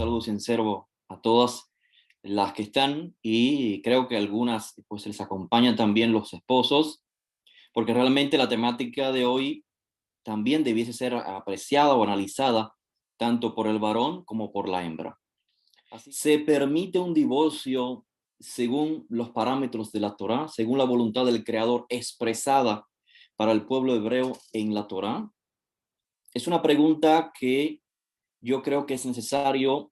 saludo sincero a todas las que están y creo que algunas pues les acompañan también los esposos, porque realmente la temática de hoy también debiese ser apreciada o analizada tanto por el varón como por la hembra. Se permite un divorcio según los parámetros de la Torá, según la voluntad del Creador expresada para el pueblo hebreo en la Torá. Es una pregunta que yo creo que es necesario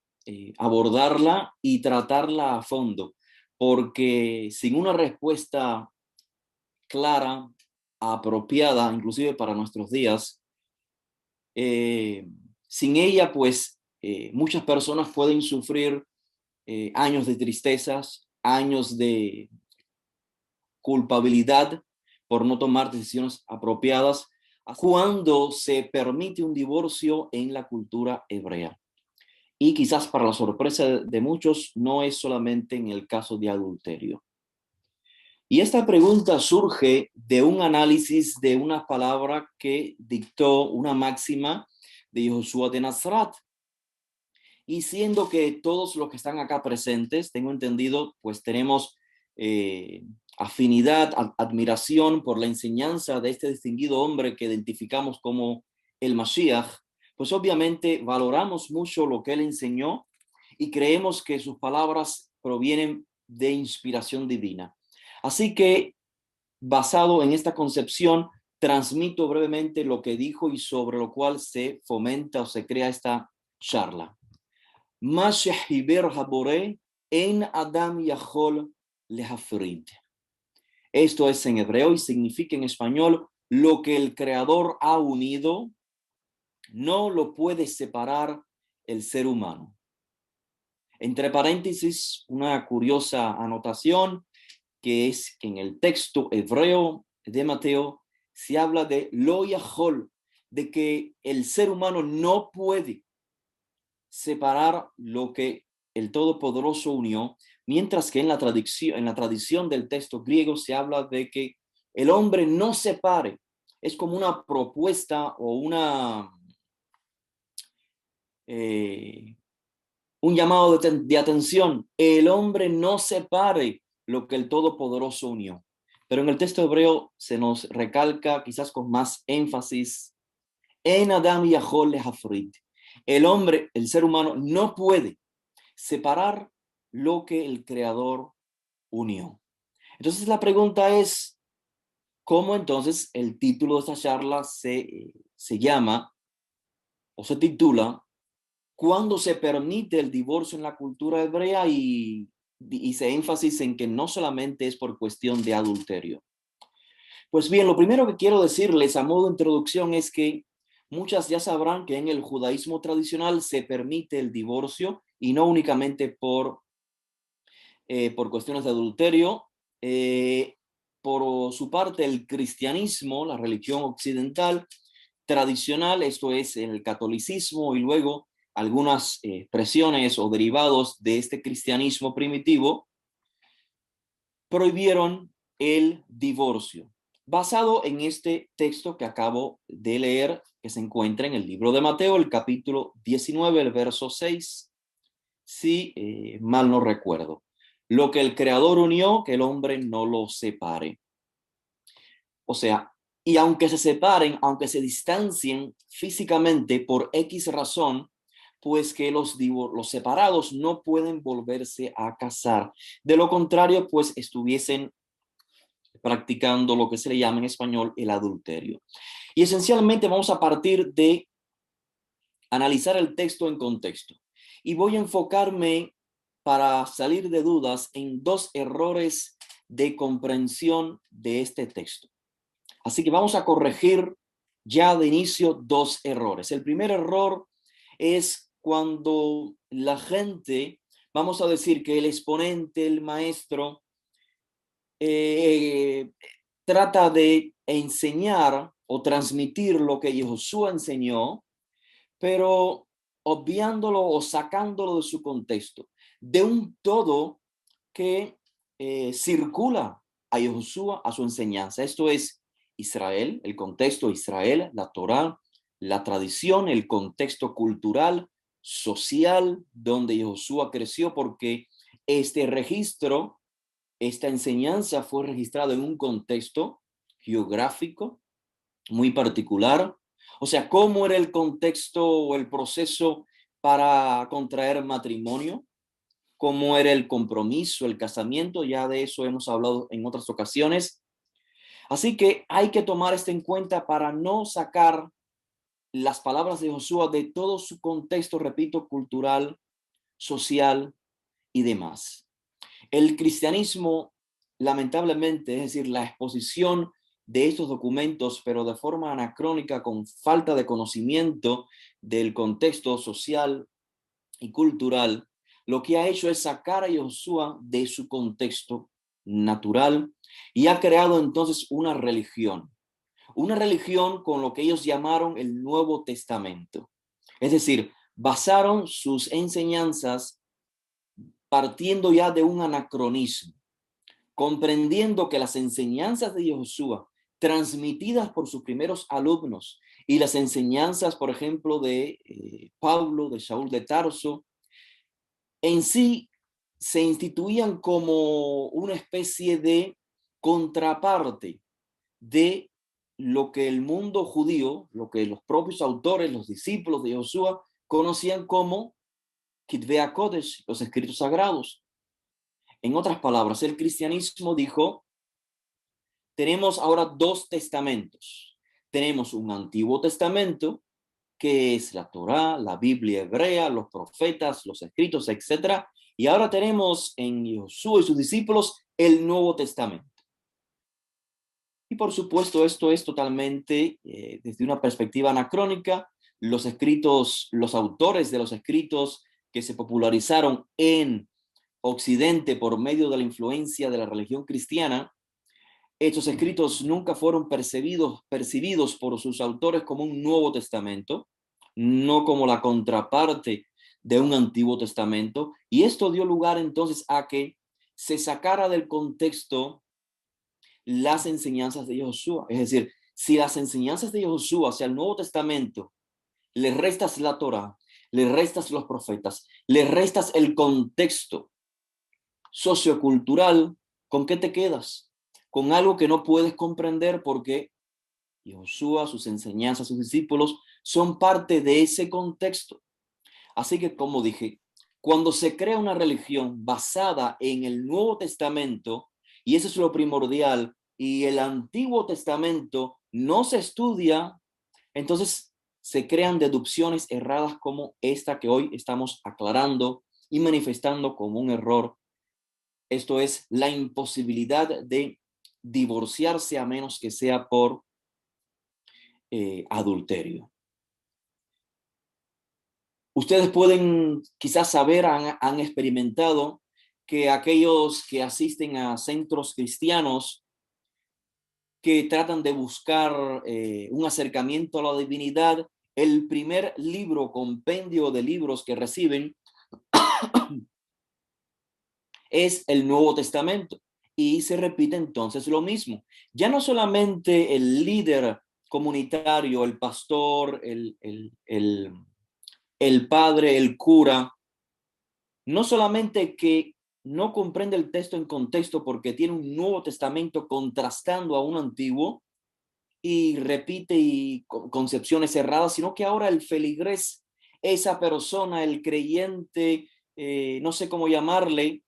abordarla y tratarla a fondo, porque sin una respuesta clara, apropiada, inclusive para nuestros días, sin ella, pues muchas personas pueden sufrir años de tristezas, años de culpabilidad por no tomar decisiones apropiadas cuando se permite un divorcio en la cultura hebrea. Y quizás para la sorpresa de muchos, no es solamente en el caso de adulterio. Y esta pregunta surge de un análisis de una palabra que dictó una máxima de Josué de Nazaret. Y siendo que todos los que están acá presentes, tengo entendido, pues tenemos afinidad, admiración por la enseñanza de este distinguido hombre que identificamos como el Mashiach, pues obviamente valoramos mucho lo que él enseñó y creemos que sus palabras provienen de inspiración divina. Así que, basado en esta concepción, transmito brevemente lo que dijo y sobre lo cual se fomenta o se crea esta charla. Ma shehiber haboré en Adam yachol lehafrid. Esto es en hebreo y significa en español: lo que el Creador ha unido, no lo puede separar el ser humano. Entre paréntesis, una curiosa anotación, que es que en el texto hebreo de Mateo se habla de lo yachol, de que el ser humano no puede separar lo que el Todopoderoso unió, mientras que en la tradición del texto griego se habla de que el hombre no separe. Es como una propuesta o un llamado de atención. El hombre no separe lo que el Todopoderoso unió. Pero en el texto hebreo se nos recalca, quizás con más énfasis, en Adam yachol lehafrid. El hombre, el ser humano, no puede separar lo que el Creador unió. Entonces la pregunta es, ¿cómo entonces el título de esta charla se llama o se titula ¿Cuándo se permite el divorcio en la cultura hebrea? Y se énfasis en que no solamente es por cuestión de adulterio. Pues bien, lo primero que quiero decirles a modo de introducción es que muchas ya sabrán que en el judaísmo tradicional se permite el divorcio y no únicamente por cuestiones de adulterio. Por su parte, el cristianismo, la religión occidental tradicional, esto es el catolicismo y luego algunas expresiones o derivados de este cristianismo primitivo, prohibieron el divorcio, basado en este texto que acabo de leer, que se encuentra en el libro de Mateo, el capítulo 19, el verso 6, si mal no recuerdo. Lo que el Creador unió, que el hombre no lo separe. O sea, y aunque se separen, aunque se distancien físicamente por X razón, pues que los separados no pueden volverse a casar. De lo contrario, pues estuviesen practicando lo que se le llama en español el adulterio. Y esencialmente vamos a partir de analizar el texto en contexto. Y voy a enfocarme, para salir de dudas, en dos errores de comprensión de este texto. Así que vamos a corregir ya de inicio dos errores. El primer error es cuando la gente, vamos a decir que el exponente, el maestro, trata de enseñar o transmitir lo que Josué enseñó, pero obviándolo o sacándolo de su contexto, de un todo que circula a Josué, a su enseñanza. Esto es Israel, el contexto de Israel, la Torá, la tradición, el contexto cultural, social donde Josué creció, porque este registro, esta enseñanza fue registrada en un contexto geográfico muy particular. O sea, ¿cómo era el contexto o el proceso para contraer matrimonio? ¿Cómo era el compromiso, el casamiento? Ya de eso hemos hablado en otras ocasiones. Así que hay que tomar esto en cuenta para no sacar las palabras de Josué de todo su contexto, repito, cultural, social y demás. El cristianismo, lamentablemente, es decir, la exposición de estos documentos, pero de forma anacrónica, con falta de conocimiento del contexto social y cultural, lo que ha hecho es sacar a Josué de su contexto natural y ha creado entonces una religión con lo que ellos llamaron el Nuevo Testamento. Es decir, basaron sus enseñanzas partiendo ya de un anacronismo, comprendiendo que las enseñanzas de Josué, transmitidas por sus primeros alumnos, y las enseñanzas, por ejemplo, de Pablo, de Saúl de Tarso, en sí se instituían como una especie de contraparte de lo que el mundo judío, lo que los propios autores, los discípulos de Josué, conocían como Kitvei HaKodesh, los escritos sagrados. En otras palabras, el cristianismo dijo, tenemos ahora dos testamentos. Tenemos un Antiguo Testamento, que es la Torá, la Biblia hebrea, los profetas, los escritos, etcétera. Y ahora tenemos en Josué y sus discípulos el Nuevo Testamento. Y por supuesto, esto es totalmente desde una perspectiva anacrónica. Los escritos, los autores de los escritos que se popularizaron en Occidente por medio de la influencia de la religión cristiana, estos escritos nunca fueron percibidos por sus autores como un Nuevo Testamento, no como la contraparte de un Antiguo Testamento. Y esto dio lugar entonces a que se sacara del contexto las enseñanzas de Josué. Es decir, si las enseñanzas de Josué hacia el Nuevo Testamento le restas la Torá, le restas los profetas, le restas el contexto sociocultural, ¿con qué te quedas? Con algo que no puedes comprender porque Josué, sus enseñanzas, sus discípulos son parte de ese contexto. Así que, como dije, cuando se crea una religión basada en el Nuevo Testamento, y eso es lo primordial, y el Antiguo Testamento no se estudia, entonces se crean deducciones erradas como esta que hoy estamos aclarando y manifestando como un error. Esto es la imposibilidad de divorciarse a menos que sea por adulterio. Ustedes pueden quizás saber, han experimentado que aquellos que asisten a centros cristianos que tratan de buscar un acercamiento a la divinidad, el primer libro, compendio de libros que reciben es el Nuevo Testamento. Y se repite entonces lo mismo. Ya no solamente el líder comunitario, el pastor, el padre, el cura, no solamente que no comprende el texto en contexto porque tiene un Nuevo Testamento contrastando a un antiguo y repite concepciones erradas, sino que ahora el feligrés, esa persona, el creyente, no sé cómo llamarle,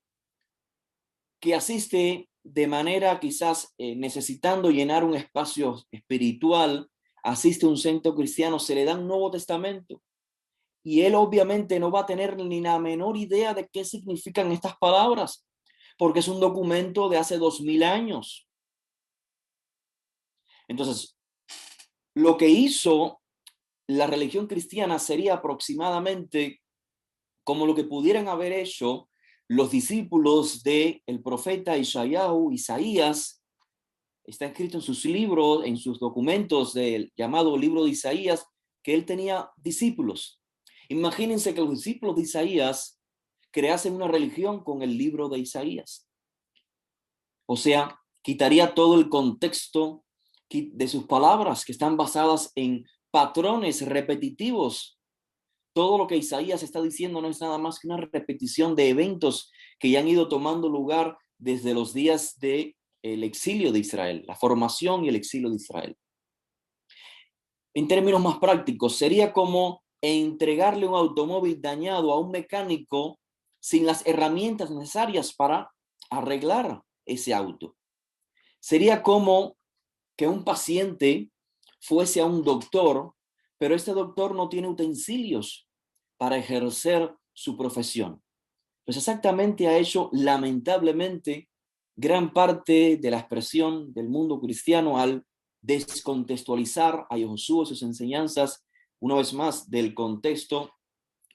que asiste de manera quizás necesitando llenar un espacio espiritual, asiste a un centro cristiano, se le da un Nuevo Testamento. Y él obviamente no va a tener ni la menor idea de qué significan estas palabras, porque es un documento de hace 2000 años. Entonces, lo que hizo la religión cristiana sería aproximadamente como lo que pudieran haber hecho los discípulos del profeta Isaías. Está escrito en sus libros, en sus documentos del llamado libro de Isaías, que él tenía discípulos. Imagínense que los discípulos de Isaías creasen una religión con el libro de Isaías. O sea, quitaría todo el contexto de sus palabras que están basadas en patrones repetitivos todo lo que Isaías está diciendo no es nada más que una repetición de eventos que ya han ido tomando lugar desde los días del exilio de Israel, la formación y el exilio de Israel. En términos más prácticos, sería como entregarle un automóvil dañado a un mecánico sin las herramientas necesarias para arreglar ese auto. Sería como que un paciente fuese a un doctor, pero este doctor no tiene utensilios para ejercer su profesión. Pues exactamente ha hecho, lamentablemente, gran parte de la expresión del mundo cristiano al descontextualizar a Yoshua sus enseñanzas, una vez más, del contexto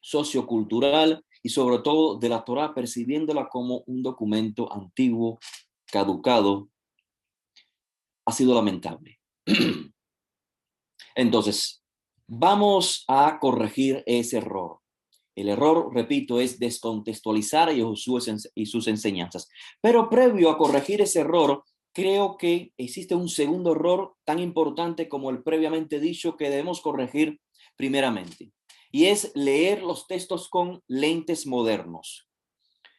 sociocultural y sobre todo de la Torá, percibiéndola como un documento antiguo, caducado. Ha sido lamentable. Entonces, vamos a corregir ese error. El error, repito, es descontextualizar a Josué y sus enseñanzas. Pero previo a corregir ese error, creo que existe un segundo error tan importante como el previamente dicho que debemos corregir primeramente. Y es leer los textos con lentes modernos.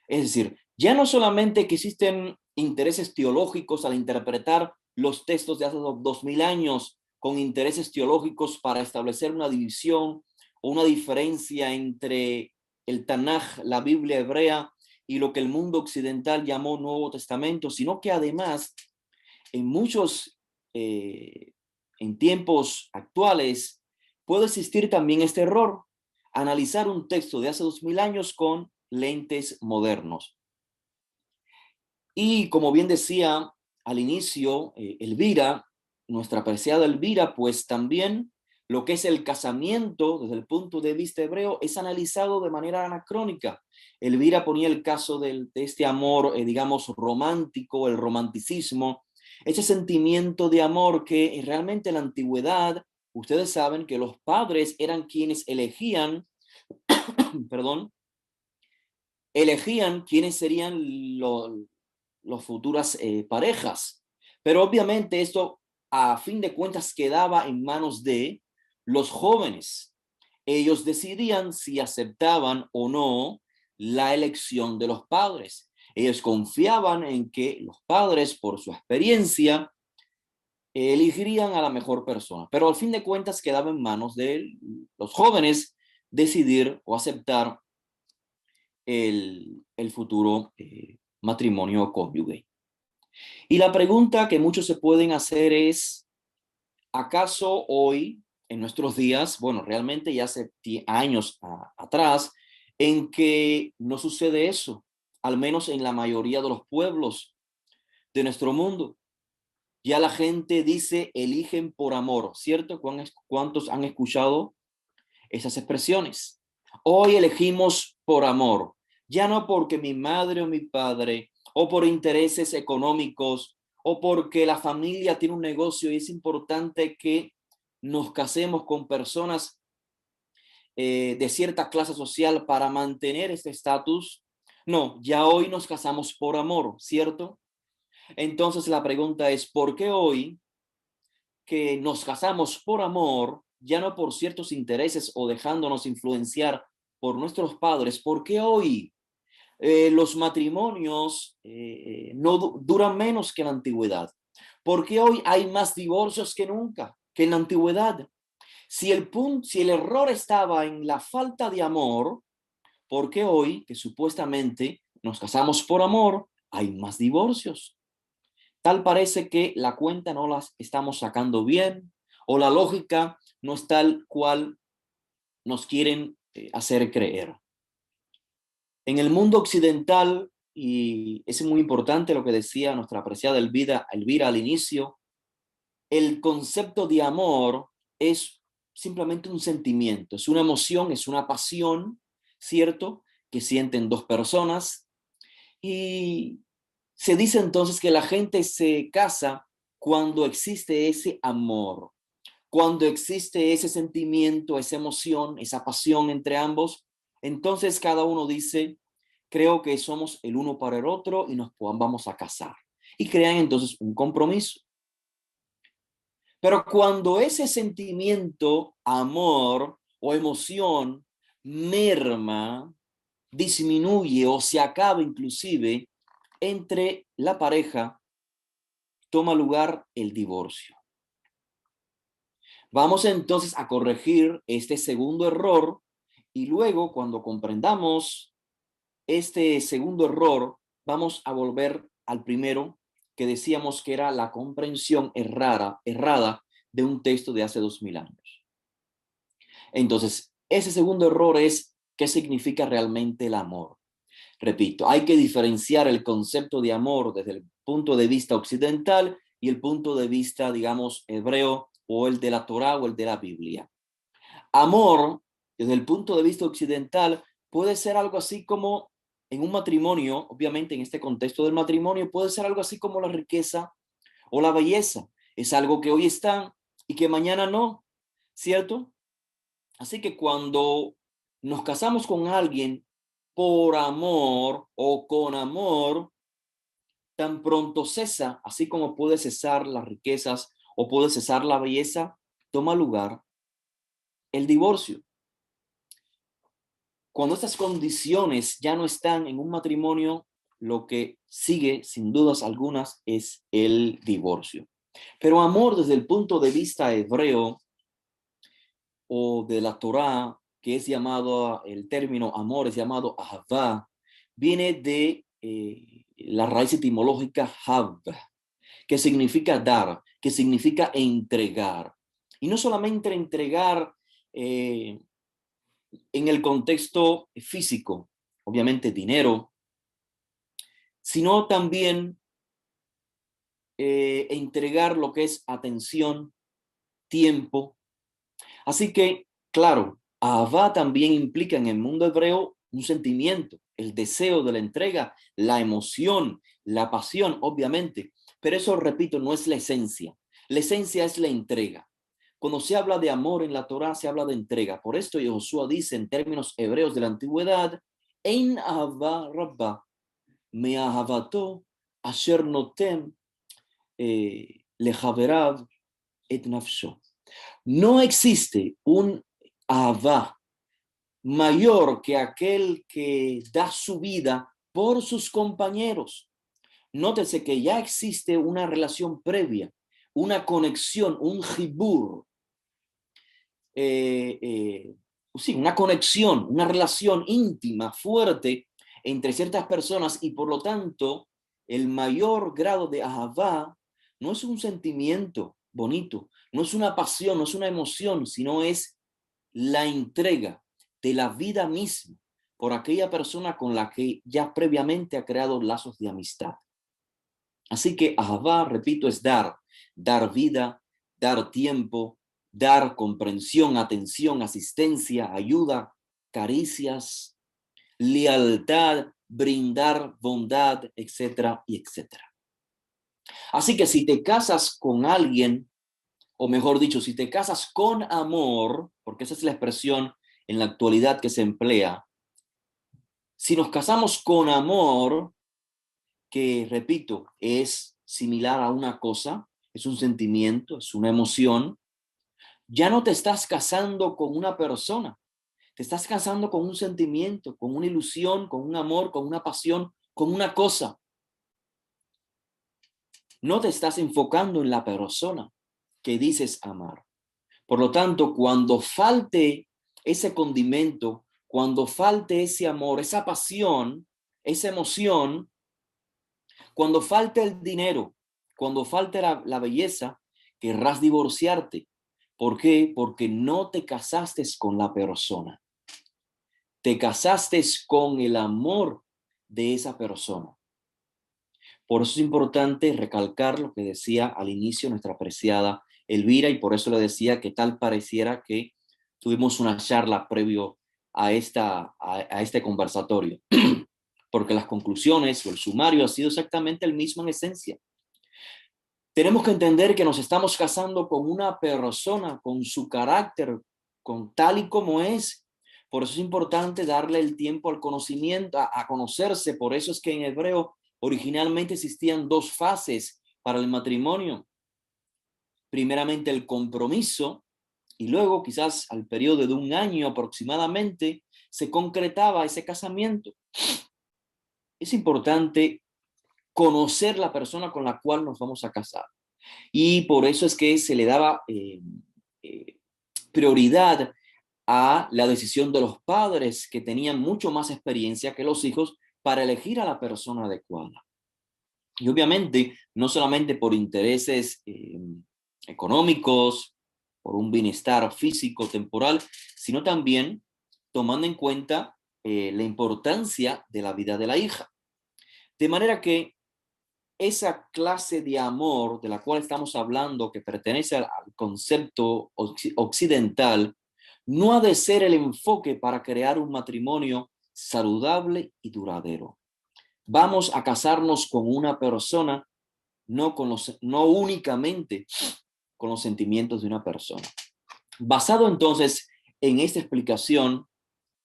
Es decir, ya no solamente que existen intereses teológicos al interpretar los textos de hace 2000 años con intereses teológicos para establecer una división o una diferencia entre el Tanaj, la Biblia hebrea, y lo que el mundo occidental llamó Nuevo Testamento, sino que además en en tiempos actuales, puede existir también este error, analizar un texto de hace 2000 años con lentes modernos. Y como bien decía al inicio, Elvira, nuestra apreciada Elvira, pues también lo que es el casamiento desde el punto de vista hebreo es analizado de manera anacrónica. Elvira ponía el caso de este amor, digamos, romántico, el romanticismo, ese sentimiento de amor que realmente en la antigüedad, ustedes saben que los padres eran quienes elegían, perdón, elegían quiénes serían los futuras parejas. Pero obviamente esto a fin de cuentas quedaba en manos de los jóvenes. Ellos decidían si aceptaban o no la elección de los padres. Ellos confiaban en que los padres, por su experiencia, elegirían a la mejor persona. Pero al fin de cuentas quedaba en manos de los jóvenes decidir o aceptar el futuro matrimonio cónyuge. Y la pregunta que muchos se pueden hacer es, ¿acaso hoy, en nuestros días, bueno, realmente ya hace años atrás, en que no sucede eso, al menos en la mayoría de los pueblos de nuestro mundo? Ya la gente dice, eligen por amor, ¿cierto? ¿Cuántos han escuchado esas expresiones? Hoy elegimos por amor, ya no porque mi madre o mi padre, o por intereses económicos, o porque la familia tiene un negocio y es importante que nos casemos con personas de cierta clase social para mantener este estatus. No, ya hoy nos casamos por amor, ¿cierto? Entonces la pregunta es, ¿por qué hoy que nos casamos por amor, ya no por ciertos intereses o dejándonos influenciar por nuestros padres, por qué hoy los matrimonios no duran menos que en la antigüedad? ¿Por qué hoy hay más divorcios que nunca, que en la antigüedad? Si el error estaba en la falta de amor, ¿por qué hoy, que supuestamente nos casamos por amor, hay más divorcios? Tal parece que la cuenta no las estamos sacando bien o la lógica no es tal cual nos quieren hacer creer. En el mundo occidental, y es muy importante lo que decía nuestra apreciada Elvira al inicio, el concepto de amor es simplemente un sentimiento, es una emoción, es una pasión, ¿cierto? Que sienten dos personas. Y se dice entonces que la gente se casa cuando existe ese amor, cuando existe ese sentimiento, esa emoción, esa pasión entre ambos. Entonces cada uno dice, creo que somos el uno para el otro y nos vamos a casar. Y crean entonces un compromiso. Pero cuando ese sentimiento, amor o emoción merma, disminuye o se acaba inclusive entre la pareja, toma lugar el divorcio. Vamos entonces a corregir este segundo error y luego cuando comprendamos este segundo error, vamos a volver al primero que decíamos que era la comprensión errada de un texto de hace 2000 años. Entonces, ese segundo error es qué significa realmente el amor. Repito, hay que diferenciar el concepto de amor desde el punto de vista occidental y el punto de vista, digamos, hebreo o el de la Torá o el de la Biblia. Amor, desde el punto de vista occidental, puede ser algo así como en un matrimonio, obviamente en este contexto del matrimonio, puede ser algo así como la riqueza o la belleza. Es algo que hoy está y que mañana no, ¿cierto? Así que cuando nos casamos con alguien por amor o con amor, tan pronto cesa, así como puede cesar las riquezas o puede cesar la belleza, toma lugar el divorcio. Cuando estas condiciones ya no están en un matrimonio, lo que sigue, sin dudas algunas, es el divorcio. Pero amor desde el punto de vista hebreo o de la Torá, que es llamado, el término amor es llamado ahavá, viene de la raíz etimológica hav, que significa dar, que significa entregar. Y no solamente entregar en el contexto físico, obviamente dinero, sino también entregar lo que es atención, tiempo. Así que, claro, Ahavá también implica en el mundo hebreo un sentimiento, el deseo de la entrega, la emoción, la pasión, obviamente. Pero eso, repito, no es la esencia. La esencia es la entrega. Cuando se habla de amor en la Torá, se habla de entrega. Por esto Yoshua dice en términos hebreos de la antigüedad, Ein Ahavá Rabbah, me ahavato asher notem lehaverav et nafsho. No existe un ahavá mayor que aquel que da su vida por sus compañeros. Nótese que ya existe una relación previa, una conexión, un jibur, sí, una conexión, una relación íntima, fuerte entre ciertas personas y por lo tanto el mayor grado de ahavá no es un sentimiento bonito, no es una pasión, no es una emoción, sino es la entrega de la vida misma por aquella persona con la que ya previamente ha creado lazos de amistad. Así que ahavá, repito, es dar vida, dar tiempo, dar comprensión, atención, asistencia, ayuda, caricias, lealtad, brindar bondad, etcétera, y etcétera. Así que si te casas con alguien, o mejor dicho, si te casas con amor, porque esa es la expresión en la actualidad que se emplea, si nos casamos con amor, que repito, es similar a una cosa, es un sentimiento, es una emoción, ya no te estás casando con una persona, te estás casando con un sentimiento, con una ilusión, con un amor, con una pasión, con una cosa. No te estás enfocando en la persona que dices amar. Por lo tanto, cuando falte ese condimento, cuando falte ese amor, esa pasión, esa emoción, cuando falte el dinero, cuando falte la belleza, querrás divorciarte. ¿Por qué? Porque no te casaste con la persona. Te casaste con el amor de esa persona. Por eso es importante recalcar lo que decía al inicio nuestra apreciada Elvira, y por eso le decía que tal pareciera que tuvimos una charla previo a este conversatorio, porque las conclusiones o el sumario ha sido exactamente el mismo en esencia. Tenemos que entender que nos estamos casando con una persona, con su carácter, con tal y como es. Por eso es importante darle el tiempo al conocimiento, a conocerse. Por eso es que en hebreo originalmente existían dos fases para el matrimonio. Primeramente el compromiso y luego quizás al periodo de un año aproximadamente se concretaba ese casamiento. Es importante conocer la persona con la cual nos vamos a casar. Y por eso es que se le daba eh, prioridad a la decisión de los padres que tenían mucho más experiencia que los hijos para elegir a la persona adecuada. Y obviamente, no solamente por intereses económicos, por un bienestar físico, temporal, sino también tomando en cuenta la importancia de la vida de la hija. De manera que esa clase de amor de la cual estamos hablando, que pertenece al concepto occidental, no ha de ser el enfoque para crear un matrimonio saludable y duradero. Vamos a casarnos con una persona, no únicamente con los sentimientos de una persona. Basado entonces en esta explicación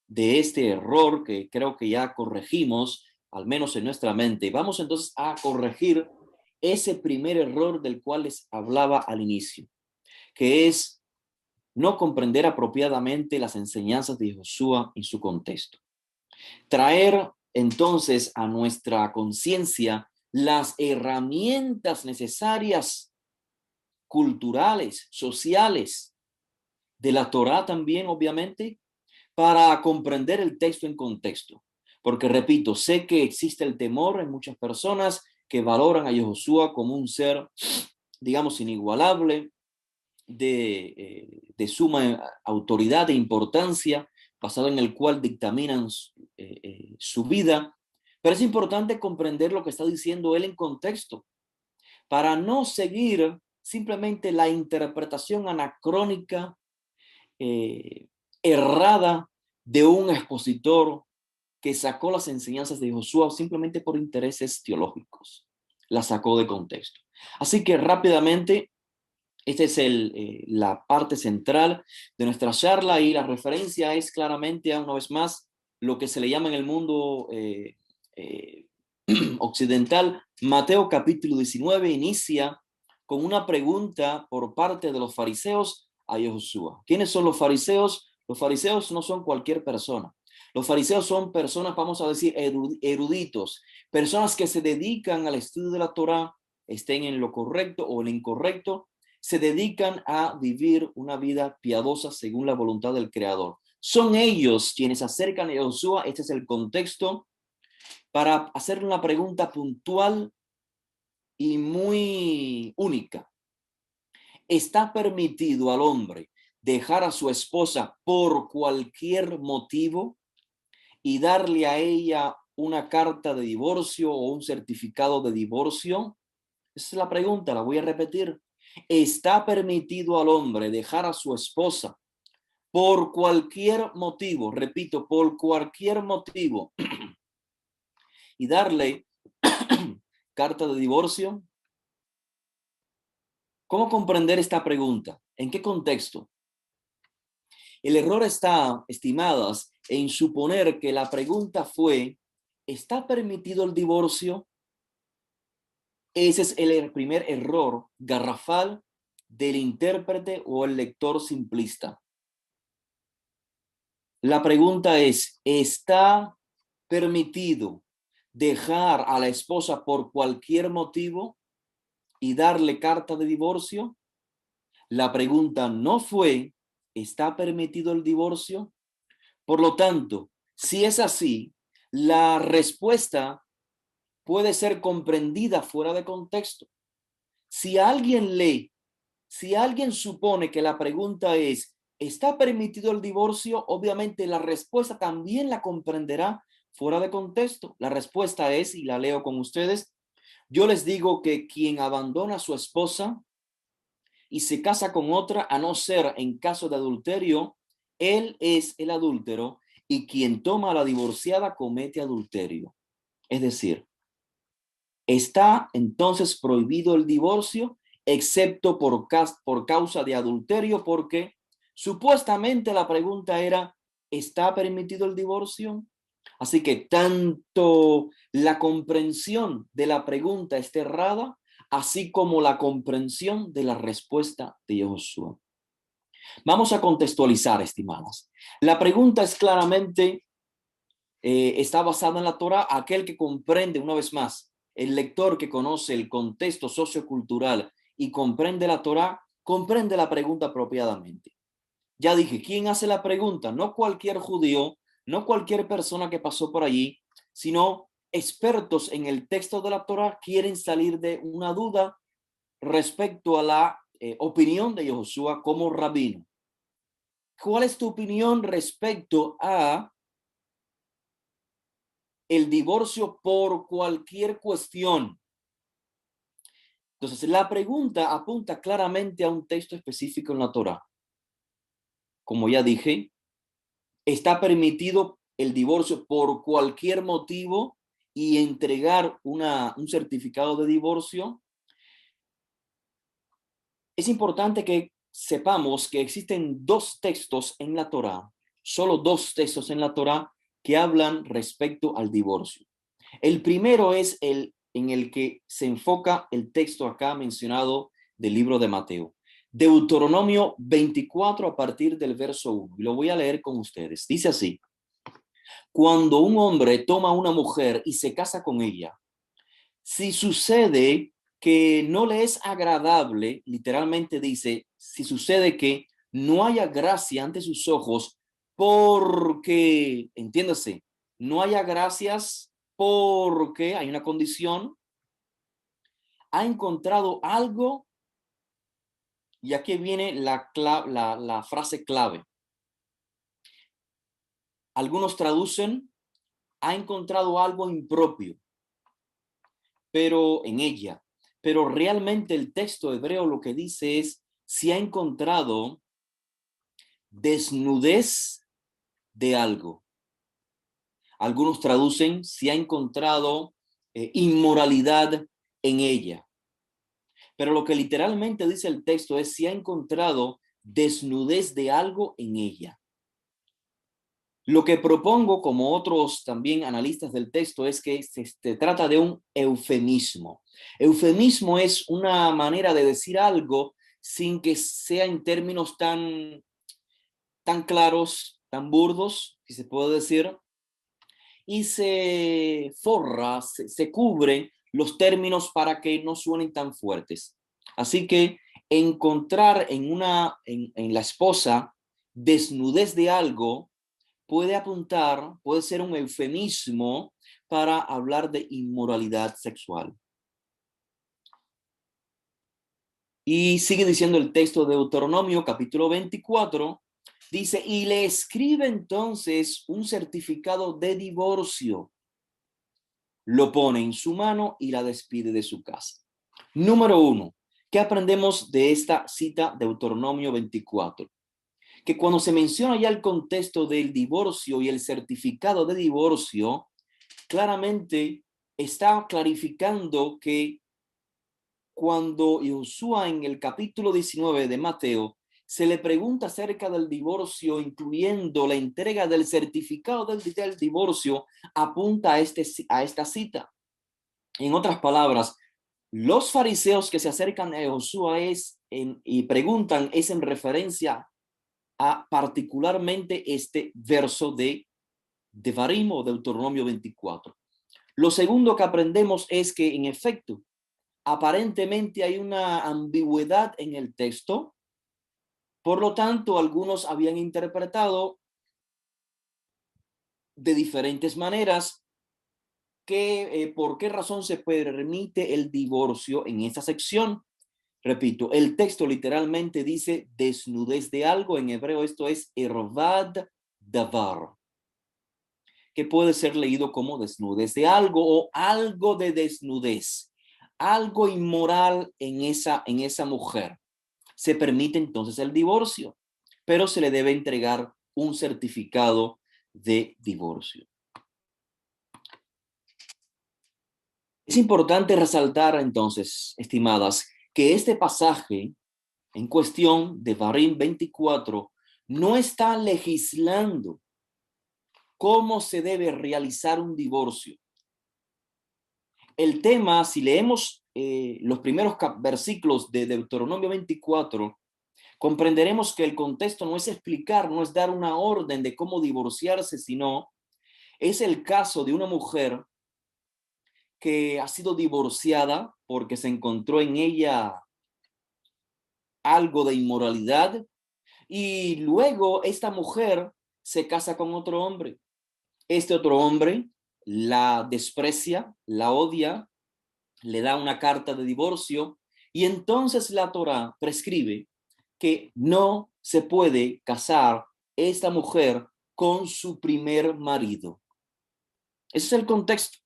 de este error que creo que ya corregimos, al menos en nuestra mente, vamos entonces a corregir ese primer error del cual les hablaba al inicio, que es no comprender apropiadamente las enseñanzas de Josué en su contexto. Traer entonces a nuestra conciencia las herramientas necesarias, culturales, sociales, de la Torá también, obviamente, para comprender el texto en contexto. Porque, repito, sé que existe el temor en muchas personas que valoran a Josué como un ser, digamos, inigualable, de suma autoridad e importancia, basado en el cual dictaminan su vida. Pero es importante comprender lo que está diciendo él en contexto, para no seguir simplemente la interpretación anacrónica, errada de un expositor que sacó las enseñanzas de Josué simplemente por intereses teológicos. La sacó de contexto. Así que rápidamente, esta es la parte central de nuestra charla y la referencia es claramente, una vez más, lo que se le llama en el mundo occidental. Mateo capítulo 19 inicia con una pregunta por parte de los fariseos a Josué. ¿Quiénes son los fariseos? Los fariseos no son cualquier persona. Los fariseos son personas, vamos a decir, eruditos, personas que se dedican al estudio de la Torá, estén en lo correcto o en lo incorrecto, se dedican a vivir una vida piadosa según la voluntad del Creador. Son ellos quienes se acercan a Josué. Este es el contexto para hacerle una pregunta puntual y muy única. ¿Está permitido al hombre dejar a su esposa por cualquier motivo y darle a ella una carta de divorcio o un certificado de divorcio? Esa es la pregunta, la voy a repetir. ¿Está permitido al hombre dejar a su esposa por cualquier motivo, repito, por cualquier motivo, y darle carta de divorcio? ¿Cómo comprender esta pregunta? ¿En qué contexto? El error está, estimadas, en suponer que la pregunta fue, ¿está permitido el divorcio? Ese es el primer error garrafal del intérprete o el lector simplista. La pregunta es, ¿está permitido dejar a la esposa por cualquier motivo y darle carta de divorcio? La pregunta no fue, ¿está permitido el divorcio? Por lo tanto, si es así, la respuesta puede ser comprendida fuera de contexto. Si alguien lee, si alguien supone que la pregunta es, ¿está permitido el divorcio? Obviamente la respuesta también la comprenderá fuera de contexto. La respuesta es, y la leo con ustedes, yo les digo que quien abandona a su esposa y se casa con otra, a no ser en caso de adulterio, él es el adúltero, y quien toma a la divorciada comete adulterio. Es decir, está entonces prohibido el divorcio, excepto por causa de adulterio, porque supuestamente la pregunta era, ¿está permitido el divorcio? Así que tanto la comprensión de la pregunta está errada, así como la comprensión de la respuesta de Josué. Vamos a contextualizar, estimadas. La pregunta es claramente, está basada en la Torá. Aquel que comprende, una vez más, el lector que conoce el contexto sociocultural y comprende la Torá, comprende la pregunta apropiadamente. Ya dije, ¿quién hace la pregunta? No cualquier judío, no cualquier persona que pasó por allí, sino expertos en el texto de la Torá quieren salir de una duda respecto a la opinión de Yoshua como rabino. ¿Cuál es tu opinión respecto a el divorcio por cualquier cuestión? Entonces, la pregunta apunta claramente a un texto específico en la Torá. Como ya dije, está permitido el divorcio por cualquier motivo y entregar un certificado de divorcio. Es importante que sepamos que existen dos textos en la Torá, solo dos textos en la Torá que hablan respecto al divorcio. El primero es el en el que se enfoca el texto acá mencionado del libro de Mateo. Deuteronomio 24 a partir del verso 1. Y lo voy a leer con ustedes. Dice así: cuando un hombre toma a una mujer y se casa con ella, si sucede que no le es agradable, literalmente dice, si sucede que no haya gracia ante sus ojos, porque, entiéndase, no haya gracias porque hay una condición, ha encontrado algo, y aquí viene la frase clave. Algunos traducen, ha encontrado algo impropio, pero en ella. Pero realmente el texto hebreo lo que dice es, si ha encontrado desnudez de algo. Algunos traducen, si ha encontrado inmoralidad en ella. Pero lo que literalmente dice el texto es, si ha encontrado desnudez de algo en ella. Lo que propongo, como otros también analistas del texto, es que se trata de un eufemismo. Eufemismo es una manera de decir algo sin que sea en términos tan claros, tan burdos, si se puede decir, y se forra, se cubren los términos para que no suenen tan fuertes. Así que encontrar en la esposa desnudez de algo puede apuntar, puede ser un eufemismo para hablar de inmoralidad sexual. Y sigue diciendo el texto de Deuteronomio, capítulo 24, dice, y le escribe entonces un certificado de divorcio. Lo pone en su mano y la despide de su casa. Número 1, ¿qué aprendemos de esta cita de Deuteronomio 24? Que cuando se menciona ya el contexto del divorcio y el certificado de divorcio, claramente está clarificando que cuando Josué en el capítulo 19 de Mateo se le pregunta acerca del divorcio, incluyendo la entrega del certificado del divorcio, apunta a esta cita. En otras palabras, los fariseos que se acercan a Josué y preguntan es en referencia a particularmente este verso de Devarim o Deuteronomio 24. Lo segundo que aprendemos es que, en efecto, aparentemente hay una ambigüedad en el texto. Por lo tanto, algunos habían interpretado de diferentes maneras por qué razón se permite el divorcio en esta sección. Repito, el texto literalmente dice desnudez de algo. En hebreo esto es ervad davar, que puede ser leído como desnudez de algo o algo de desnudez, algo inmoral en esa mujer. Se permite entonces el divorcio, pero se le debe entregar un certificado de divorcio. Es importante resaltar entonces, estimadas, que este pasaje en cuestión de Devarim 24 no está legislando cómo se debe realizar un divorcio. El tema, si leemos los primeros versículos de Deuteronomio 24, comprenderemos que el contexto no es explicar, no es dar una orden de cómo divorciarse, sino es el caso de una mujer que ha sido divorciada porque se encontró en ella algo de inmoralidad y luego esta mujer se casa con otro hombre. Este otro hombre la desprecia, la odia, le da una carta de divorcio y entonces la Torá prescribe que no se puede casar esta mujer con su primer marido. Ese es el contexto.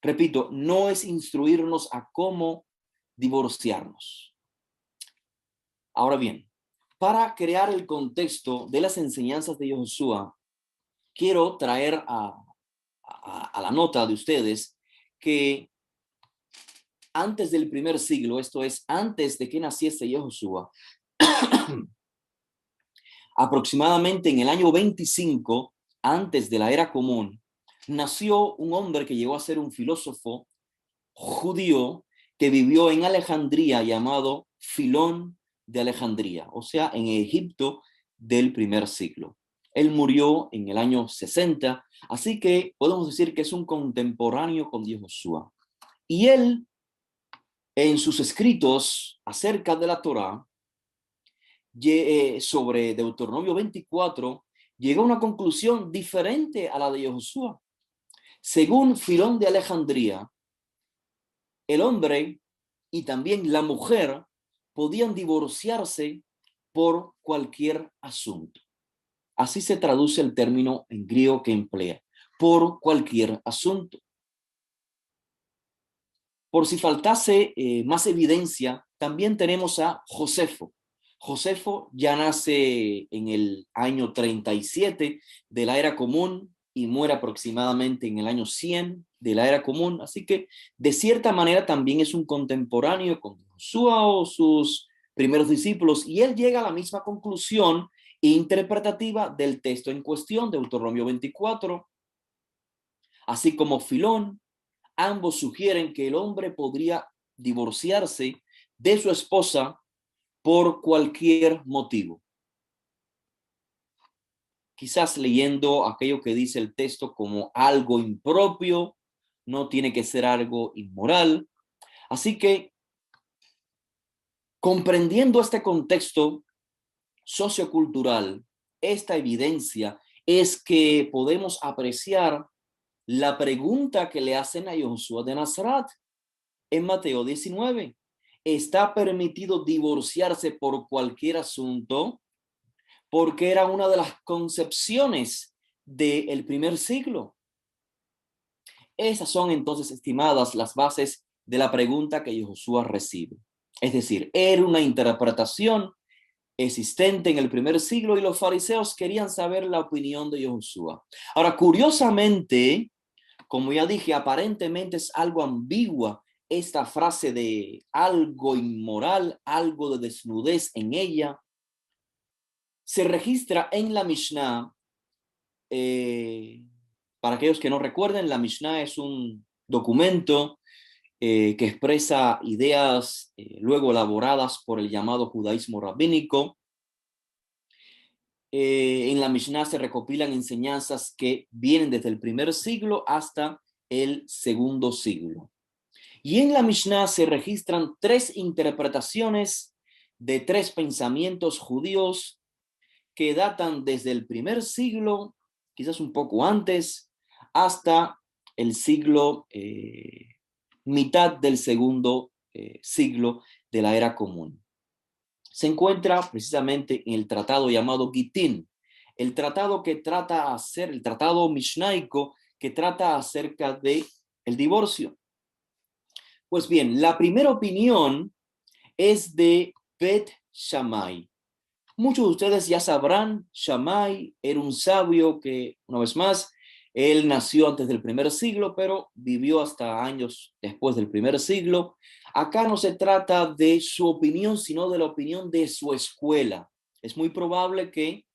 Repito, no es instruirnos a cómo divorciarnos. Ahora bien, para crear el contexto de las enseñanzas de Yoshua, quiero traer a la nota de ustedes que antes del primer siglo, esto es, antes de que naciese Yoshua, aproximadamente en el año 25, antes de la era común, nació un hombre que llegó a ser un filósofo judío que vivió en Alejandría llamado Filón de Alejandría, o sea, en Egipto del primer siglo. Él murió en el año 60, así que podemos decir que es un contemporáneo con Yoshua. Y él, en sus escritos acerca de la Torá, sobre Deuteronomio 24, llegó a una conclusión diferente a la de Yoshua. Según Filón de Alejandría, el hombre y también la mujer podían divorciarse por cualquier asunto. Así se traduce el término en griego que emplea, por cualquier asunto. Por si faltase más evidencia, también tenemos a Josefo. Josefo ya nace en el año 37 de la era común y muere aproximadamente en el año 100 de la era común. Así que, de cierta manera, también es un contemporáneo con Josué o sus primeros discípulos, y él llega a la misma conclusión interpretativa del texto en cuestión, Deuteronomio 24, así como Filón. Ambos sugieren que el hombre podría divorciarse de su esposa por cualquier motivo. Quizás leyendo aquello que dice el texto como algo impropio, no tiene que ser algo inmoral. Así que, comprendiendo este contexto sociocultural, esta evidencia es que podemos apreciar la pregunta que le hacen a Yoshua de Nazaret en Mateo 19. ¿Está permitido divorciarse por cualquier asunto? Porque era una de las concepciones del primer siglo. Esas son entonces estimadas las bases de la pregunta que Yoshua recibe. Es decir, era una interpretación existente en el primer siglo y los fariseos querían saber la opinión de Yoshua. Ahora, curiosamente, como ya dije, aparentemente es algo ambigua esta frase de algo inmoral, algo de desnudez en ella. Se registra en la Mishnah. Para aquellos que no recuerden, la Mishnah es un documento que expresa ideas luego elaboradas por el llamado judaísmo rabínico. En la Mishnah se recopilan enseñanzas que vienen desde el primer siglo hasta el segundo siglo. Y en la Mishnah se registran tres interpretaciones de tres pensamientos judíos que datan desde el primer siglo, quizás un poco antes, hasta el siglo, mitad del segundo siglo de la era común. Se encuentra precisamente en el tratado llamado Gitín, el tratado el tratado mishnaico que trata acerca de el divorcio. Pues bien, la primera opinión es de Bet Shammai. Muchos de ustedes ya sabrán, Shammai era un sabio que, una vez más, él nació antes del primer siglo, pero vivió hasta años después del primer siglo. Acá no se trata de su opinión, sino de la opinión de su escuela. Es muy probable que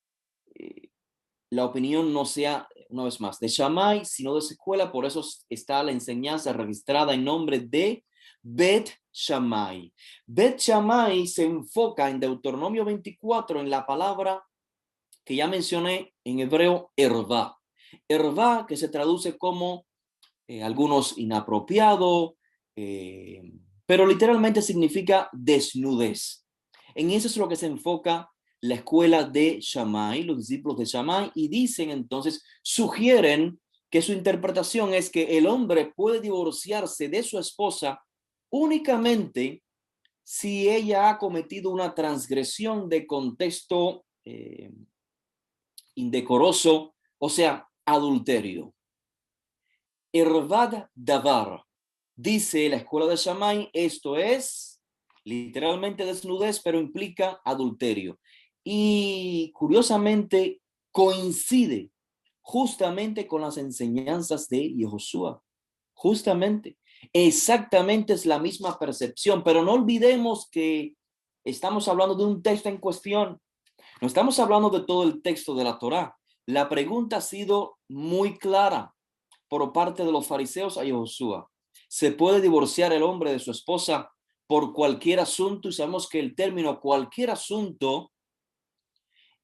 la opinión no sea, una vez más, de Shammai, sino de su escuela. Por eso está la enseñanza registrada en nombre de Bet Shammai. Bet Shammai se enfoca en Deuteronomio 24 en la palabra que ya mencioné en hebreo, erva. Erva, que se traduce como algunos inapropiado, pero literalmente significa desnudez. En eso es lo que se enfoca la escuela de Shammai, los discípulos de Shammai, y dicen entonces, sugieren que su interpretación es que el hombre puede divorciarse de su esposa únicamente si ella ha cometido una transgresión de contexto indecoroso, o sea, adulterio. Ervad davar, dice la escuela de Shammai, esto es literalmente desnudez, pero implica adulterio. Y curiosamente coincide justamente con las enseñanzas de Yehoshua. Justamente, exactamente es la misma percepción, pero no olvidemos que estamos hablando de un texto en cuestión. No estamos hablando de todo el texto de la Torá. La pregunta ha sido muy clara por parte de los fariseos a Yehoshua. ¿Se puede divorciar el hombre de su esposa por cualquier asunto? Y sabemos que el término cualquier asunto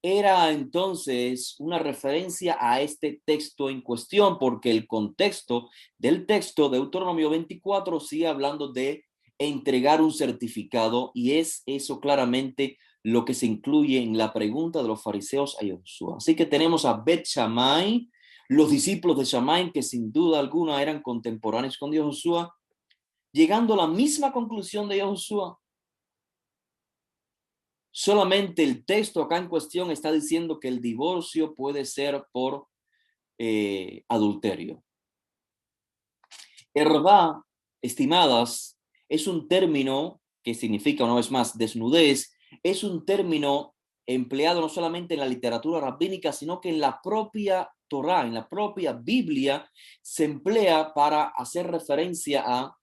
era entonces una referencia a este texto en cuestión, porque el contexto del texto de Deuteronomio 24 sigue hablando de entregar un certificado, y es eso claramente lo que se incluye en la pregunta de los fariseos a Yehoshua. Así que tenemos a Bet Shammai, los discípulos de Shammai, que sin duda alguna eran contemporáneos con Yehoshua, llegando a la misma conclusión de Yehoshua. Solamente el texto acá en cuestión está diciendo que el divorcio puede ser por adulterio. Erva, estimadas, es un término que significa, una vez más, desnudez. Es un término empleado no solamente en la literatura rabínica, sino que en la propia Torá, en la propia Biblia, se emplea para hacer referencia a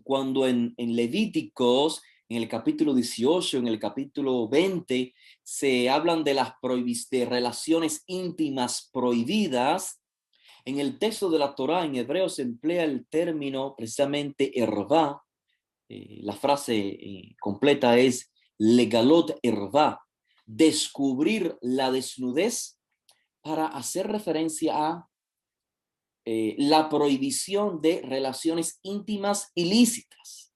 cuando en Levíticos, en el capítulo 18, en el capítulo 20, se hablan de las de relaciones íntimas prohibidas. En el texto de la Torá en hebreo se emplea el término precisamente erva. La frase completa es legalot erva, descubrir la desnudez, para hacer referencia a la prohibición de relaciones íntimas ilícitas.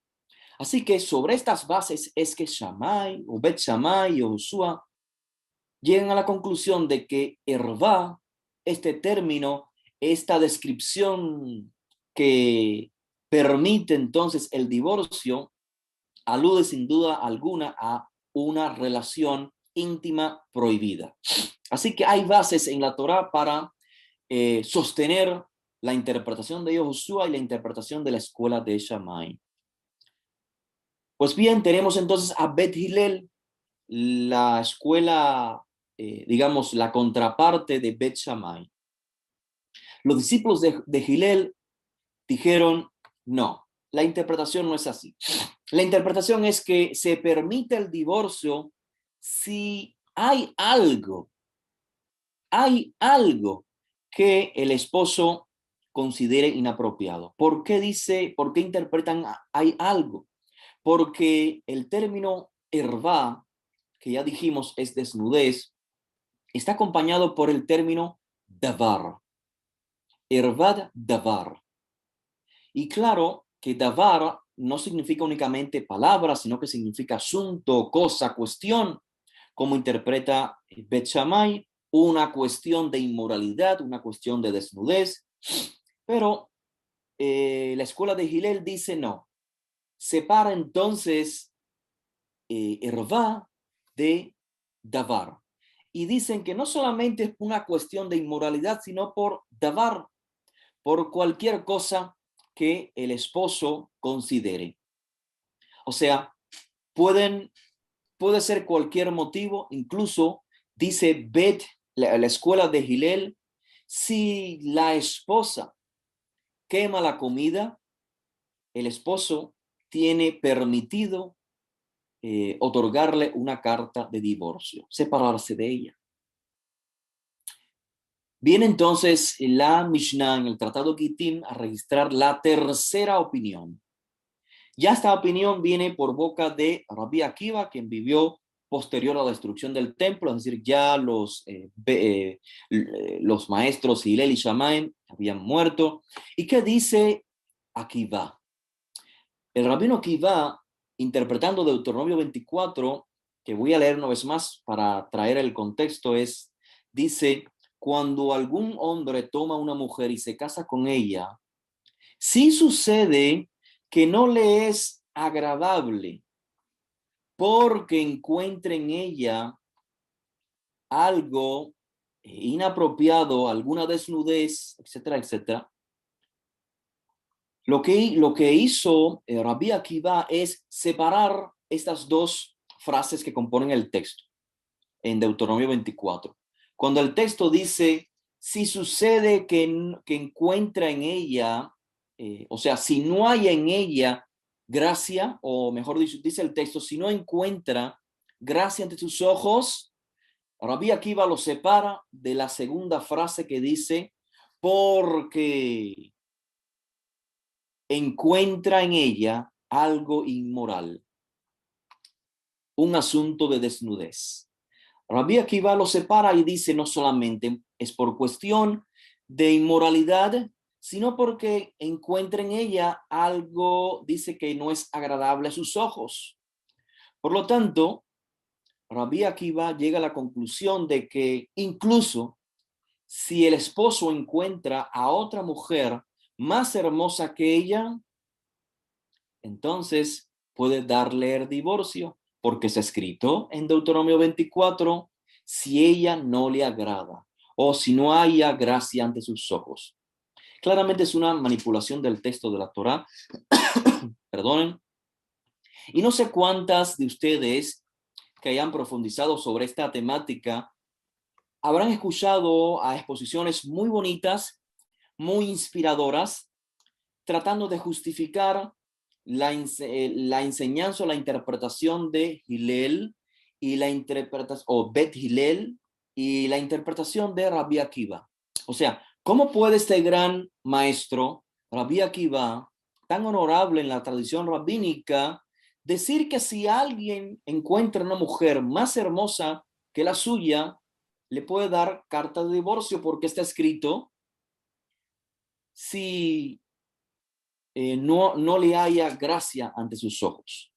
Así que sobre estas bases es que Shammai, o Bet Shammai, o Josué, llegan a la conclusión de que erva, este término, esta descripción que permite entonces el divorcio, alude sin duda alguna a una relación íntima prohibida. Así que hay bases en la Torá para sostener la interpretación de Josué y la interpretación de la escuela de Shammai. Pues bien, tenemos entonces a Bet Hillel, la escuela, digamos, la contraparte de Bet Shammai. Los discípulos de Hillel dijeron, no, la interpretación no es así. La interpretación es que se permite el divorcio si hay algo que el esposo considere inapropiado. ¿Por qué interpretan hay algo? Porque el término erva, que ya dijimos es desnudez, está acompañado por el término davar. Ervad davar. Y claro que davar no significa únicamente palabras, sino que significa asunto, cosa, cuestión, como interpreta Bet Shammai, una cuestión de inmoralidad, una cuestión de desnudez. Pero la escuela de Hillel dice no. Separa entonces erva de davar. Y dicen que no solamente es una cuestión de inmoralidad, sino por davar, por cualquier cosa que el esposo considere. O sea, puede ser cualquier motivo, incluso dice Bet, la escuela de Hillel, si la esposa quema la comida, el esposo tiene permitido otorgarle una carta de divorcio, separarse de ella. Viene entonces la Mishnah en el Tratado Gittin a registrar la tercera opinión. Ya esta opinión viene por boca de Rabbi Akiva, quien vivió posterior a la destrucción del templo, es decir, ya los maestros Hillel y Shammai habían muerto. ¿Y qué dice Akiva? El rabino Akiva, interpretando Deuteronomio 24, que voy a leer una vez más para traer el contexto, dice, cuando algún hombre toma una mujer y se casa con ella, si sucede que no le es agradable porque encuentre en ella algo inapropiado, alguna desnudez, etcétera, etcétera. Lo que hizo Rabbi Akiva es separar estas dos frases que componen el texto en Deuteronomio 24. Cuando el texto dice, si sucede que encuentra en ella, o sea, si no hay en ella gracia, o mejor dicho, dice el texto, si no encuentra gracia ante sus ojos, Rabbi Akiva lo separa de la segunda frase que dice, porque encuentra en ella algo inmoral, un asunto de desnudez. Rabbi Akiva lo separa y dice no solamente es por cuestión de inmoralidad, sino porque encuentra en ella algo, dice que no es agradable a sus ojos. Por lo tanto, Rabbi Akiva llega a la conclusión de que incluso si el esposo encuentra a otra mujer más hermosa que ella, entonces puede darle el divorcio, porque está escrito en Deuteronomio 24, si ella no le agrada o si no haya gracia ante sus ojos. Claramente es una manipulación del texto de la Torá, perdonen, y no sé cuántas de ustedes que hayan profundizado sobre esta temática habrán escuchado a exposiciones muy bonitas, muy inspiradoras, tratando de justificar la enseñanza o la interpretación de Hillel y la interpretación, o Bet Hillel, y la interpretación de Rabbi Akiva. O sea, ¿cómo puede este gran maestro, Rabbi Akiva, tan honorable en la tradición rabínica, decir que si alguien encuentra una mujer más hermosa que la suya, le puede dar carta de divorcio porque está escrito, si no le haya gracia ante sus ojos?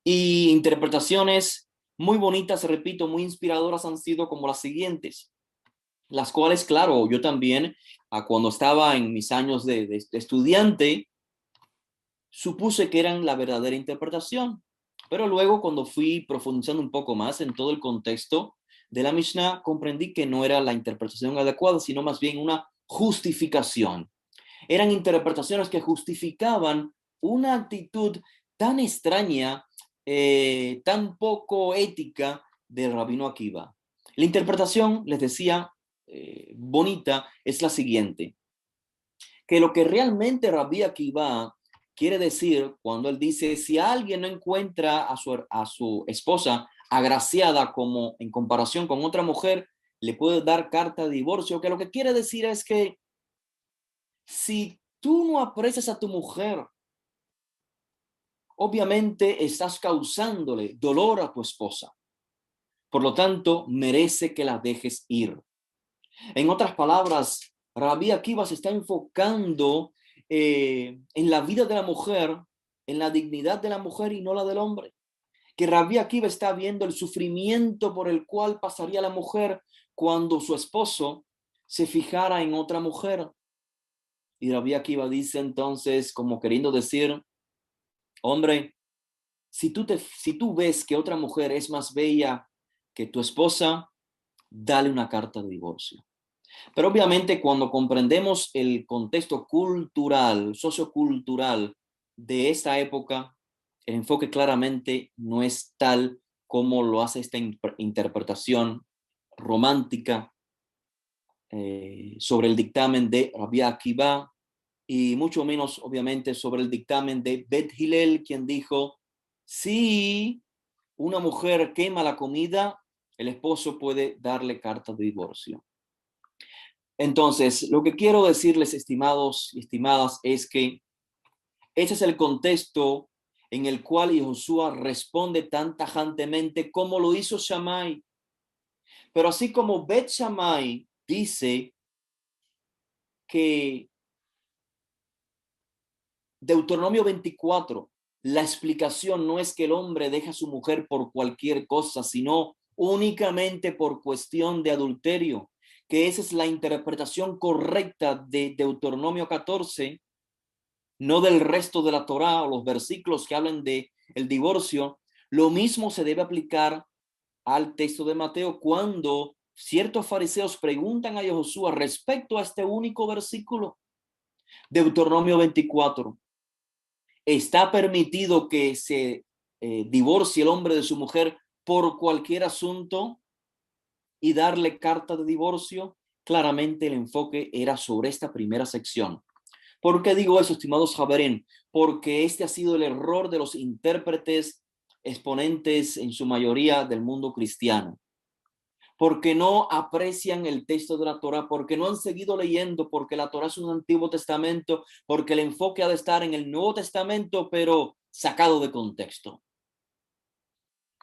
Y interpretaciones muy bonitas, repito, muy inspiradoras han sido como las siguientes, las cuales, claro, yo también, cuando estaba en mis años de estudiante, supuse que eran la verdadera interpretación. Pero luego, cuando fui profundizando un poco más en todo el contexto de la Mishnah, comprendí que no era la interpretación adecuada, sino más bien una justificación. Eran interpretaciones que justificaban una actitud tan extraña, tan poco ética del rabino Akiva. La interpretación, les decía, bonita, es la siguiente, que lo que realmente Rabbi Akiva quiere decir cuando él dice, si alguien no encuentra a su esposa agraciada como en comparación con otra mujer, le puede dar carta de divorcio, que lo que quiere decir es que si tú no aprecias a tu mujer, obviamente estás causándole dolor a tu esposa. Por lo tanto, merece que la dejes ir. En otras palabras, Rabbi Akiva se está enfocando en la vida de la mujer, en la dignidad de la mujer y no la del hombre. Que Rabbi Akiva está viendo el sufrimiento por el cual pasaría la mujer cuando su esposo se fijara en otra mujer. Y Rabbi Akiva dice entonces, como queriendo decir, hombre, si tú ves que otra mujer es más bella que tu esposa, dale una carta de divorcio. Pero obviamente cuando comprendemos el contexto cultural, sociocultural de esta época, el enfoque claramente no es tal como lo hace esta interpretación romántica sobre el dictamen de Rabbi Akiva, y mucho menos obviamente sobre el dictamen de Bet Hillel, quien dijo, si una mujer quema la comida, el esposo puede darle carta de divorcio. Entonces, lo que quiero decirles, estimados y estimadas, es que Ese es el contexto en el cual Josué responde tan tajantemente como lo hizo Shammai. Pero así como Bet Shammai dice que Deuteronomio 24, la explicación no es que el hombre deja a su mujer por cualquier cosa, sino únicamente por cuestión de adulterio, que esa es la interpretación correcta de Deuteronomio 14, no del resto de la Torá o los versículos que hablan de el divorcio. Lo mismo se debe aplicar al texto de Mateo cuando ciertos fariseos preguntan a Josué respecto a este único versículo. Deuteronomio 24. ¿Está permitido que se divorcie el hombre de su mujer por cualquier asunto y darle carta de divorcio? Claramente el enfoque era sobre esta primera sección. ¿Por qué digo eso, estimados Javerén? Porque este ha sido el error de los intérpretes exponentes en su mayoría del mundo cristiano. Porque no aprecian el texto de la Torá, porque no han seguido leyendo, porque la Torá es un Antiguo Testamento, porque el enfoque ha de estar en el Nuevo Testamento, pero sacado de contexto.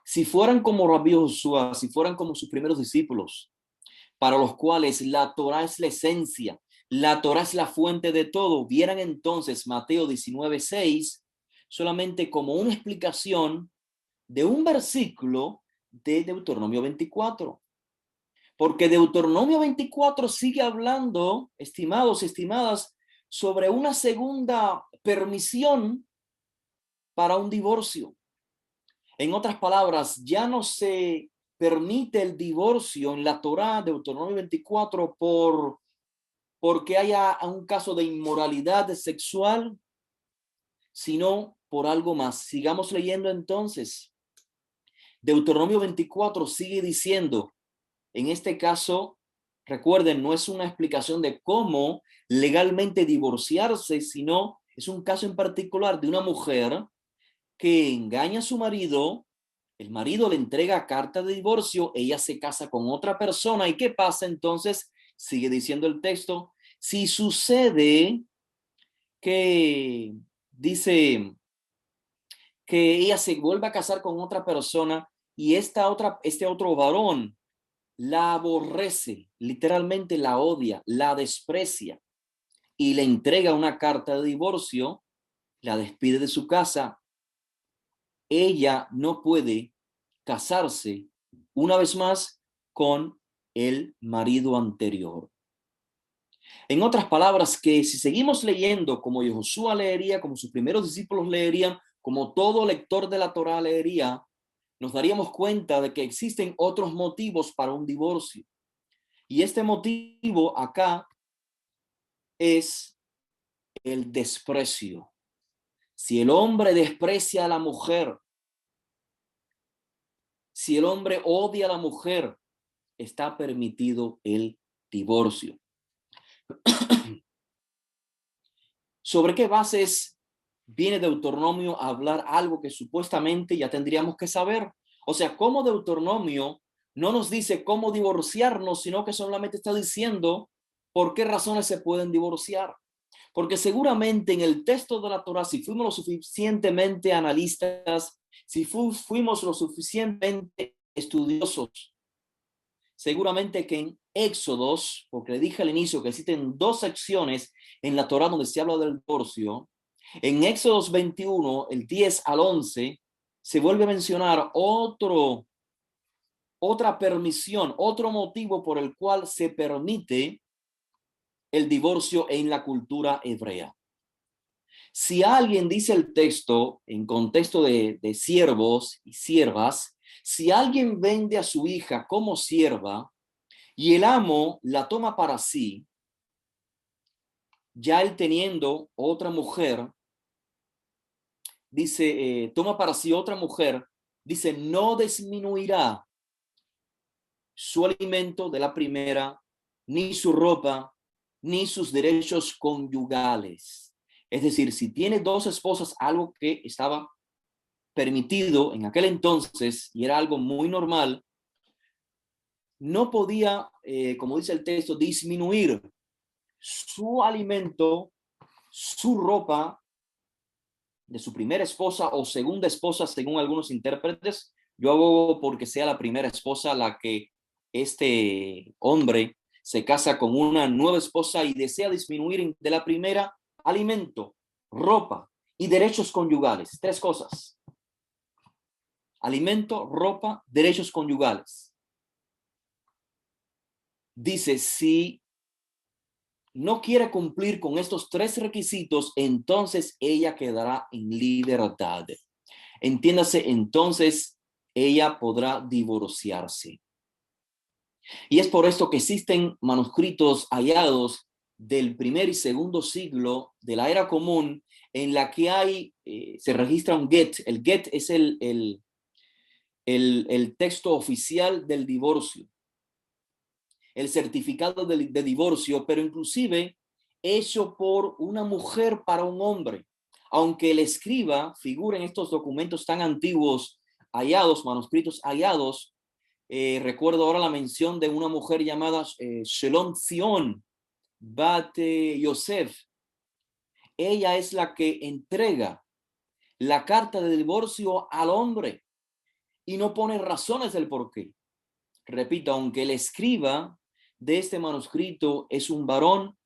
Si fueran como Rabí Josué, si fueran como sus primeros discípulos, para los cuales la Torá es la esencia, la Torá es la fuente de todo, vieran entonces Mateo 19:6 solamente como una explicación de un versículo de Deuteronomio 24. Porque Deuteronomio 24 sigue hablando, estimados y estimadas, sobre una segunda permisión para un divorcio. En otras palabras, ya no se permite el divorcio en la Torá, Deuteronomio 24, porque haya un caso de inmoralidad sexual, sino por algo más. Sigamos leyendo entonces. Deuteronomio 24 sigue diciendo, en este caso, recuerden, no es una explicación de cómo legalmente divorciarse, sino es un caso en particular de una mujer que engaña a su marido, el marido le entrega carta de divorcio, ella se casa con otra persona. ¿Y qué pasa entonces? Sigue diciendo el texto, si sucede que dice que ella se vuelve a casar con otra persona y este otro varón la aborrece, literalmente la odia, la desprecia y le entrega una carta de divorcio, la despide de su casa, ella no puede casarse una vez más con el marido anterior. En otras palabras, que si seguimos leyendo como Josué leería, como sus primeros discípulos leerían, como todo lector de la Torá leería, nos daríamos cuenta de que existen otros motivos para un divorcio. Y este motivo acá es el desprecio. Si el hombre desprecia a la mujer, si el hombre odia a la mujer, está permitido el divorcio. ¿Sobre qué bases viene Deuteronomio a hablar algo que supuestamente ya tendríamos que saber? O sea, ¿cómo Deuteronomio no nos dice cómo divorciarnos, sino que solamente está diciendo por qué razones se pueden divorciar? Porque seguramente en el texto de la Torá, si fuimos lo suficientemente analistas, si fuimos lo suficientemente estudiosos, seguramente que en Éxodos, porque le dije al inicio que existen dos secciones en la Torá donde se habla del divorcio, en Éxodos 21, el 10 al 11, se vuelve a mencionar otra permisión, otro motivo por el cual se permite el divorcio en la cultura hebrea. Si alguien dice el texto en contexto de siervos y siervas, si alguien vende a su hija como sierva y el amo la toma para sí, ya él teniendo otra mujer, dice, toma para sí otra mujer, dice, no disminuirá su alimento de la primera, ni su ropa, ni sus derechos conyugales. Es decir, si tiene dos esposas, algo que estaba permitido en aquel entonces y era algo muy normal, no podía, como dice el texto, disminuir su alimento, su ropa de su primera esposa o segunda esposa, según algunos intérpretes. Yo abogo porque sea la primera esposa la que este hombre se casa con una nueva esposa y desea disminuir de la primera alimento, ropa y derechos conyugales. Tres cosas: alimento, ropa, derechos conyugales. Dice, si no quiere cumplir con estos tres requisitos, entonces ella quedará en libertad. Entiéndase, entonces ella podrá divorciarse. Y es por esto que existen manuscritos hallados del primer y segundo siglo de la era común en la que hay, se registra un get. El get es el texto oficial del divorcio, el certificado de divorcio, pero inclusive hecho por una mujer para un hombre. Aunque el escriba figura en estos documentos tan antiguos hallados, manuscritos hallados, recuerdo ahora la mención de una mujer llamada Shelom Zion Bat Yosef. Ella es la que entrega la carta de divorcio al hombre y no pone razones del por qué. Repito, aunque el escriba de este manuscrito es un varón,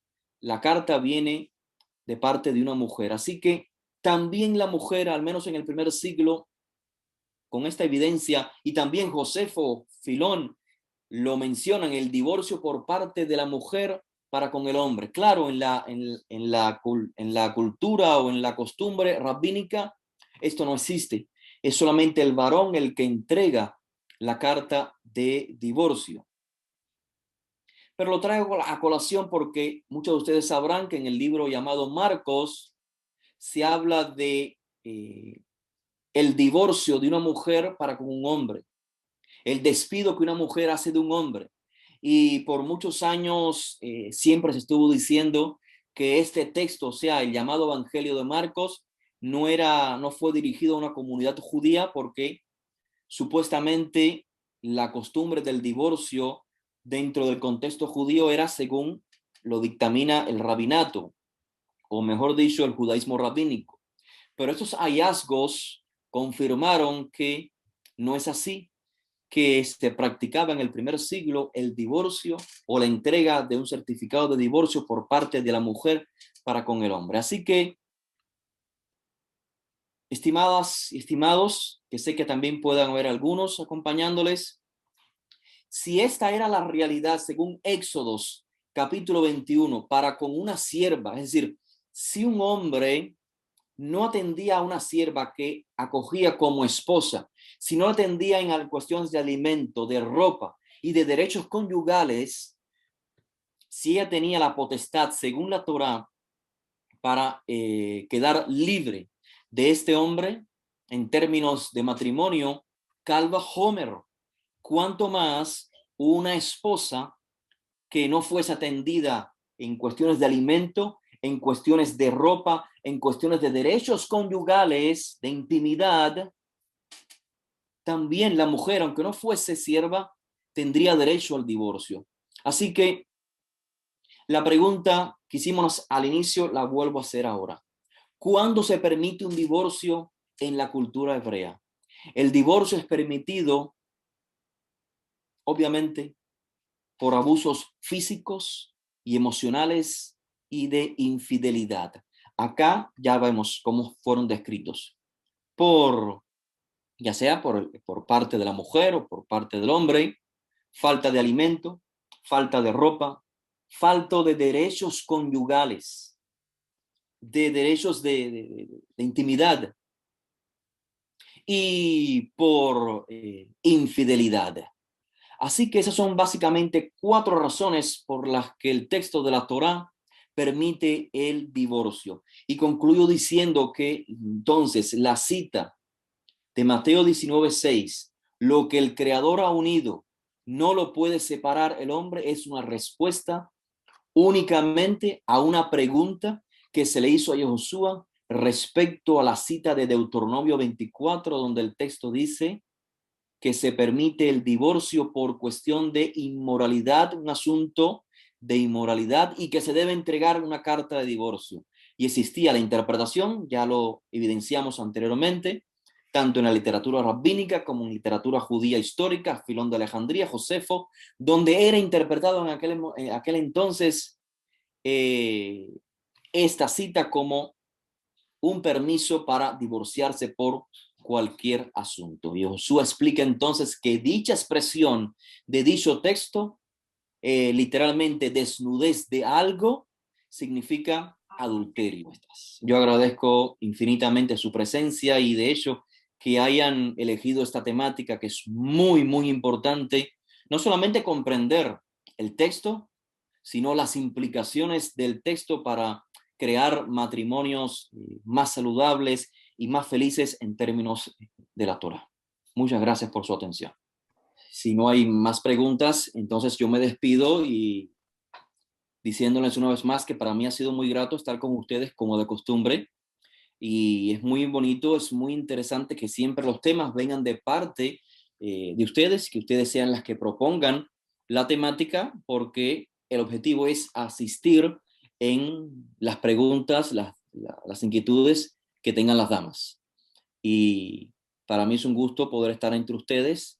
la carta viene de parte de una mujer. Así que también la mujer, al menos en el primer siglo, con esta evidencia, y también Josefo, Filón, lo mencionan, el divorcio por parte de la mujer para con el hombre. Claro, en la cultura o en la costumbre rabínica, esto no existe. Es solamente el varón el que entrega la carta de divorcio. Pero lo traigo a colación porque muchos de ustedes sabrán que en el libro llamado Marcos se habla de el divorcio de una mujer para con un hombre, el despido que una mujer hace de un hombre. Y por muchos años siempre se estuvo diciendo que este texto, o sea, el llamado Evangelio de Marcos, no fue dirigido a una comunidad judía porque supuestamente la costumbre del divorcio dentro del contexto judío era según lo dictamina el rabinato, o mejor dicho, el judaísmo rabínico. Pero estos hallazgos confirmaron que no es así, que se practicaba en el primer siglo el divorcio o la entrega de un certificado de divorcio por parte de la mujer para con el hombre. Así que, estimadas y estimados, que sé que también puedan haber algunos acompañándoles, si esta era la realidad según Éxodos capítulo 21 para con una sierva, es decir, si un hombre no atendía a una sierva que acogía como esposa, si no atendía en cuestiones de alimento, de ropa y de derechos conyugales, si ella tenía la potestad, según la Torá, para quedar libre de este hombre en términos de matrimonio, calva Homer, cuanto más una esposa que no fuese atendida en cuestiones de alimento, en cuestiones de ropa, en cuestiones de derechos conyugales, de intimidad. También la mujer, aunque no fuese sierva, tendría derecho al divorcio. Así que la pregunta que hicimos al inicio la vuelvo a hacer ahora. ¿Cuándo se permite un divorcio en la cultura hebrea? El divorcio es permitido, obviamente, por abusos físicos y emocionales y de infidelidad. Acá ya vemos cómo fueron descritos. Ya sea por parte de la mujer o por parte del hombre, falta de alimento, falta de ropa, falta de derechos conyugales, de derechos de intimidad y por infidelidad. Así que esas son básicamente 4 razones por las que el texto de la Torá permite el divorcio. Y concluyo diciendo que entonces la cita de Mateo 19:6, lo que el Creador ha unido, no lo puede separar el hombre, es una respuesta únicamente a una pregunta que se le hizo a Josué respecto a la cita de Deuteronomio 24, donde el texto dice que se permite el divorcio por cuestión de inmoralidad, un asunto de inmoralidad, y que se debe entregar una carta de divorcio. y existía la interpretación, ya lo evidenciamos anteriormente, tanto en la literatura rabínica como en literatura judía histórica, Filón de Alejandría, Josefo, donde era interpretado en aquel entonces eh, esta cita como un permiso para divorciarse por cualquier asunto. Y Josué explica entonces que dicha expresión de dicho texto, literalmente desnudez de algo, significa adulterio. Yo agradezco infinitamente su presencia y de hecho que hayan elegido esta temática que es muy, muy importante, no solamente comprender el texto, sino las implicaciones del texto para crear matrimonios más saludables y más felices en términos de la Torah. Muchas gracias por su atención. Si no hay más preguntas, entonces yo me despido y diciéndoles una vez más que para mí ha sido muy grato estar con ustedes como de costumbre y es muy bonito, es muy interesante que siempre los temas vengan de parte de ustedes, que ustedes sean las que propongan la temática, porque el objetivo es asistir en las preguntas, las inquietudes que tengan las damas. Y para mí es un gusto poder estar entre ustedes